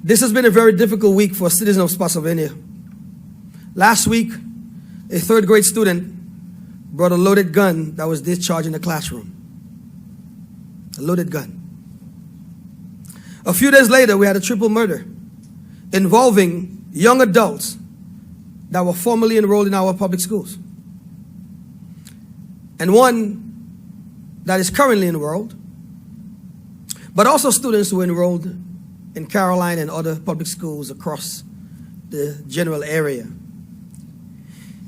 This has been a very difficult week for citizens of Spotsylvania. Last week, a third grade student brought a loaded gun that was discharged in the classroom. A loaded gun. A few days later, we had a triple murder involving young adults that were formerly enrolled in our public schools. And one that is currently enrolled, but also students who are enrolled in Caroline and other public schools across the general area.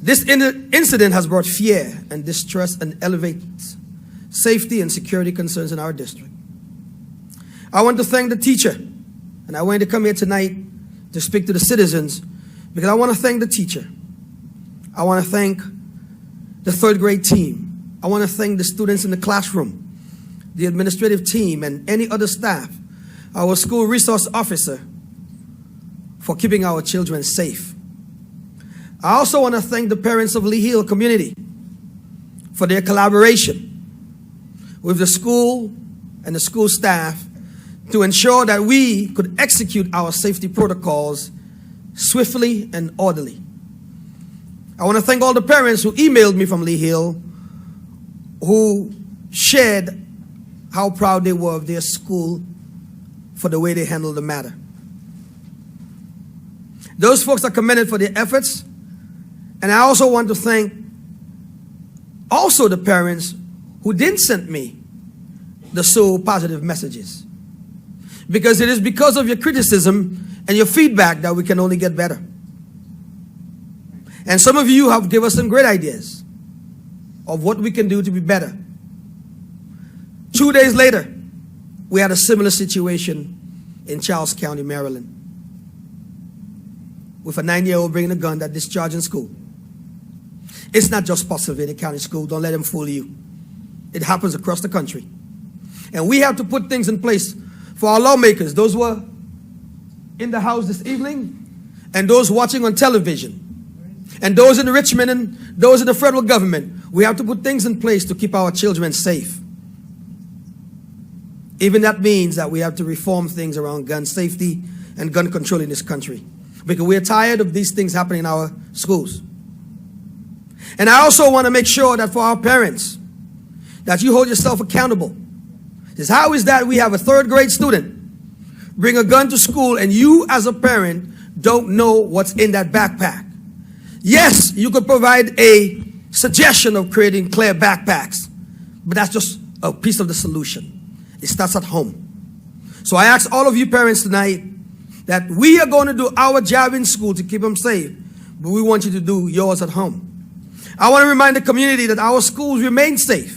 This incident has brought fear and distress and elevates safety and security concerns in our district. I want to thank the teacher, and I wanted to come here tonight to speak to the citizens because I want to thank the teacher. I want to thank the third grade team. I want to thank the students in the classroom, the administrative team, and any other staff, our school resource officer, for keeping our children safe. I also want to thank the parents of Lee Hill community for their collaboration with the school and the school staff to ensure that we could execute our safety protocols swiftly and orderly. I want to thank all the parents who emailed me from Lee Hill, who shared how proud they were of their school for the way they handled the matter. Those folks are commended for their efforts. And I also want to thank also the parents who didn't send me the so positive messages. Because it is because of your criticism and your feedback that we can only get better. And some of you have given us some great ideas of what we can do to be better. 2 days later, we had a similar situation in Charles County, Maryland, with a 9-year-old bringing a gun that discharged in school. It's not just Spotsylvania County School. Don't let them fool you. It happens across the country. And we have to put things in place for our lawmakers, those who are in the house this evening, and those watching on television, and those in Richmond and those in the federal government. We have to put things in place to keep our children safe. Even that means that we have to reform things around gun safety and gun control in this country, because we're tired of these things happening in our schools. And I also want to make sure that for our parents, that you hold yourself accountable. How is that we have a third grade student bring a gun to school and you as a parent don't know what's in that backpack? Yes, you could provide a suggestion of creating clear backpacks, but that's just a piece of the solution. It starts at home. So I ask all of you parents tonight that we are going to do our job in school to keep them safe, but we want you to do yours at home. I want to remind the community that our schools remain safe.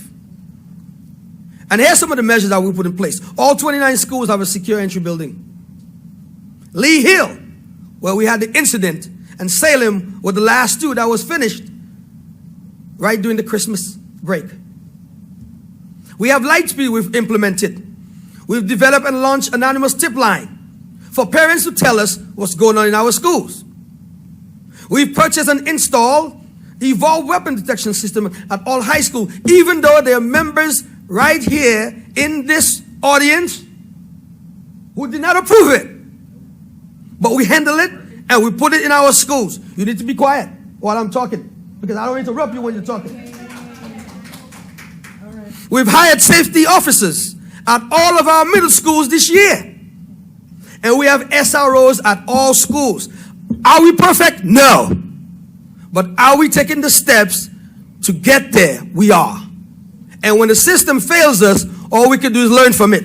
And here's some of the measures that we put in place. All 29 schools have a secure entry building. Lee Hill, where we had the incident, and Salem were the last two that was finished right during the Christmas break. We have Lightspeed we've implemented. We've developed and launched anonymous tip line for parents to tell us what's going on in our schools. We've purchased and installed the evolved weapon detection system at all high school, even though there are members right here in this audience who did not approve it. But we handle it and we put it in our schools. You need to be quiet while I'm talking, because I don't interrupt you when you're talking. We've hired safety officers at all of our middle schools this year. And we have SROs at all schools. Are we perfect? No. But are we taking the steps to get there? We are. And when the system fails us, all we can do is learn from it.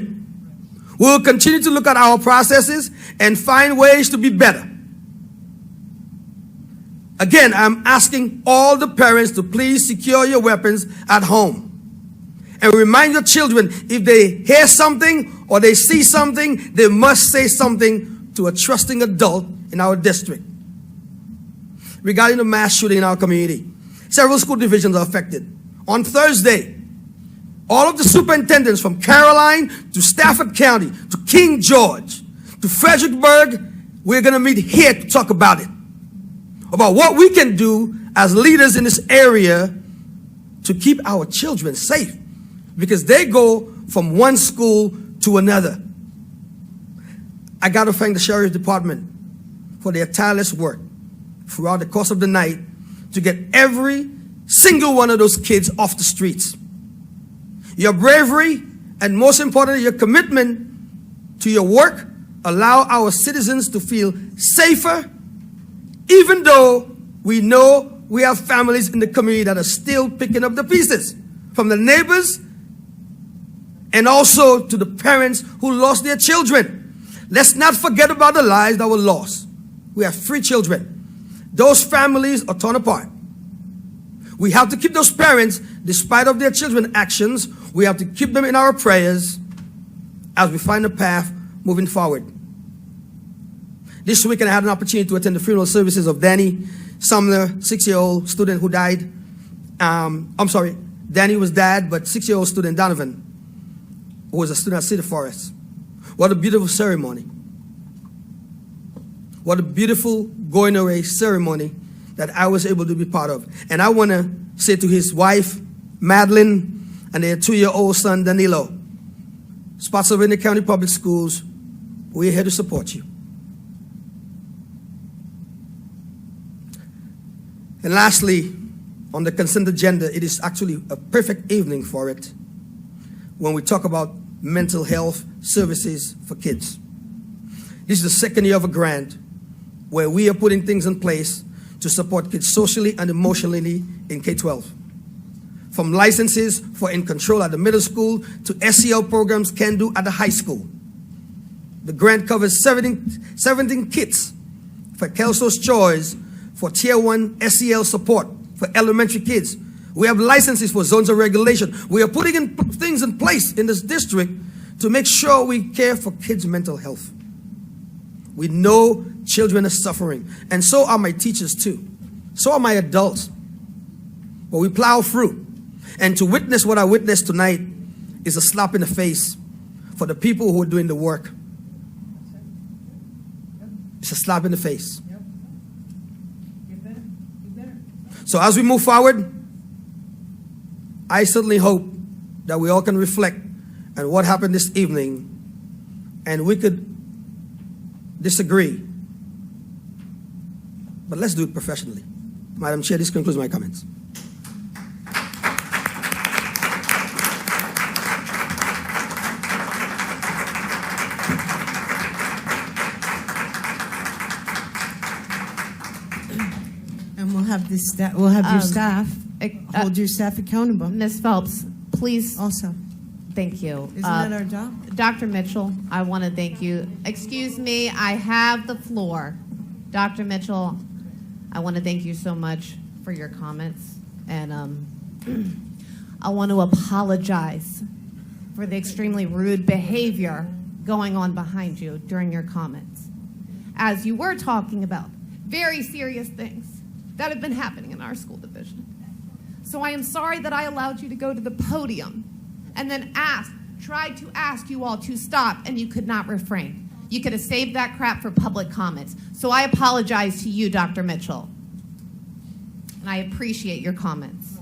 We'll continue to look at our processes and find ways to be better. Again, I'm asking all the parents to please secure your weapons at home. And remind your children, if they hear something or they see something, they must say something to a trusting adult in our district. Regarding the mass shooting in our community, several school divisions are affected. On Thursday, all of the superintendents from Caroline to Stafford County to King George to Fredericksburg, we're going to meet here to talk about it. About what we can do as leaders in this area to keep our children safe, because they go from one school to another. I got to thank the Sheriff's Department for their tireless work throughout the course of the night to get every single one of those kids off the streets. Your bravery and most importantly, your commitment to your work allow our citizens to feel safer, even though we know we have families in the community that are still picking up the pieces, from the neighbors and also to the parents who lost their children. Let's not forget about the lives that were lost. We have 3 children. Those families are torn apart. We have to keep those parents, despite of their children's actions, we have to keep them in our prayers as we find a path moving forward. This weekend I had an opportunity to attend the funeral services of Danny Sumner, 6-year-old student who died. Danny was dad, but 6-year-old student Donovan, who was a student at City Forest. What a beautiful ceremony. What a beautiful going away ceremony that I was able to be part of. And I want to say to his wife, Madeline, and their 2-year-old son, Danilo, Spotsylvania County Public Schools, we're here to support you. And lastly, on the consent agenda, it is actually a perfect evening for it when we talk about mental health services for kids. This is the 2nd year of a grant where we are putting things in place to support kids socially and emotionally in K-12. From licenses for In Control at the middle school to SEL programs Can Do at the high school. The grant covers 17 kits for Kelso's Choice for Tier 1 SEL support for elementary kids. We have licenses for zones of regulation. We are putting things in place in this district to make sure we care for kids' mental health. We know children are suffering, and so are my teachers too. So are my adults. But we plow through. And to witness what I witnessed tonight is a slap in the face for the people who are doing the work. It's a slap in the face. So as we move forward, I certainly hope that we all can reflect on what happened this evening, and we could disagree, but let's do it professionally. Madam Chair, this concludes my comments. And we'll have your staff hold your staff accountable. Ms. Phelps, please. Also, Thank you. isn't that our job? Dr. Mitchell, I want to thank you. Excuse me, I have the floor. Dr. Mitchell, I want to thank you so much for your comments. And I want to apologize for the extremely rude behavior going on behind you during your comments. As you were talking about very serious things that have been happening in our school division. So I am sorry that I allowed you to go to the podium and then tried to ask you all to stop, and you could not refrain. You could have saved that crap for public comments. So I apologize to you, Dr. Mitchell. And I appreciate your comments.